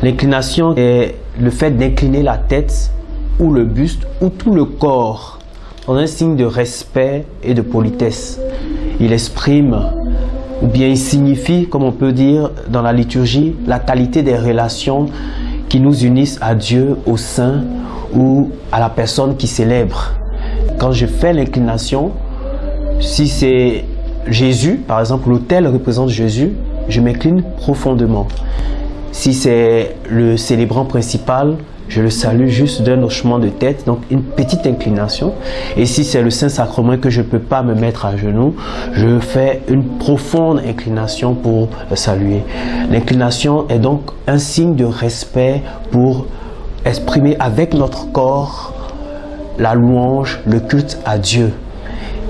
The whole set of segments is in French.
L'inclination est le fait d'incliner la tête ou le buste ou tout le corps dans un signe de respect et de politesse. Il exprime ou bien il signifie, comme on peut dire dans la liturgie, la qualité des relations qui nous unissent à Dieu, au saint ou à la personne qui célèbre. Quand je fais l'inclination, si c'est Jésus, par exemple, l'autel représente Jésus, je m'incline profondément. Si c'est le célébrant principal, je le salue juste d'un hochement de tête, donc une petite inclination. Et si c'est le Saint-Sacrement que je ne peux pas me mettre à genoux, je fais une profonde inclination pour le saluer. L'inclination est donc un signe de respect pour exprimer avec notre corps la louange, le culte à Dieu.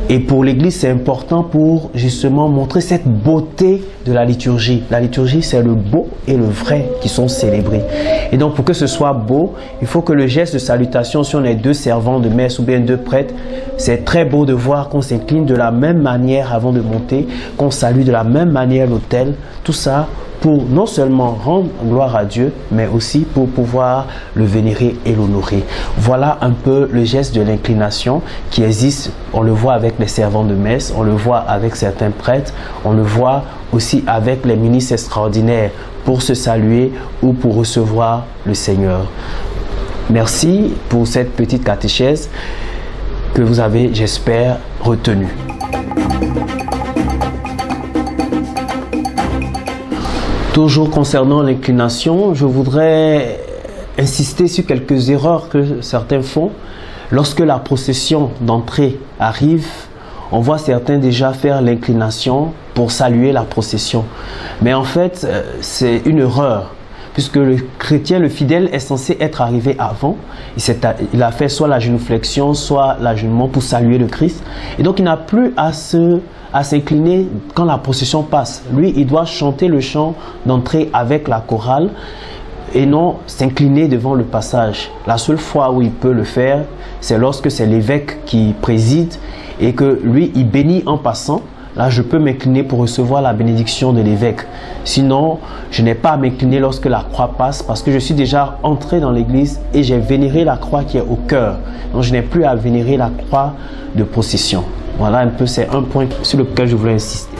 Et pour l'Église, c'est important pour justement montrer cette beauté de la liturgie. La liturgie, c'est le beau et le vrai qui sont célébrés. Et donc, pour que ce soit beau, il faut que le geste de salutation, si on est deux servants de messe ou bien deux prêtres, c'est très beau de voir qu'on s'incline de la même manière avant de monter, qu'on salue de la même manière l'autel. Tout ça pour non seulement rendre gloire à Dieu, mais aussi pour pouvoir le vénérer et l'honorer. Voilà un peu le geste de l'inclination qui existe. On le voit avec les servants de messe, on le voit avec certains prêtres, on le voit aussi avec les ministres extraordinaires pour se saluer ou pour recevoir le Seigneur. Merci pour cette petite catéchèse que vous avez, j'espère, retenue. Toujours concernant l'inclination, je voudrais insister sur quelques erreurs que certains font. Lorsque la procession d'entrée arrive, on voit certains déjà faire l'inclination pour saluer la procession. Mais en fait, c'est une erreur, puisque le chrétien, le fidèle, est censé être arrivé avant. Il a fait soit la génuflexion, soit l'agenouillement pour saluer le Christ. Et donc, il n'a plus à s'incliner quand la procession passe. Lui, il doit chanter le chant d'entrée avec la chorale et non s'incliner devant le passage. La seule fois où il peut le faire, c'est lorsque c'est l'évêque qui préside et que lui, il bénit en passant. Là, je peux m'incliner pour recevoir la bénédiction de l'évêque. Sinon, je n'ai pas à m'incliner lorsque la croix passe parce que je suis déjà entré dans l'église et j'ai vénéré la croix qui est au cœur. Donc, je n'ai plus à vénérer la croix de procession. Voilà un peu, c'est un point sur lequel je voulais insister.